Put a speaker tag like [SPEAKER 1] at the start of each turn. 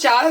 [SPEAKER 1] 4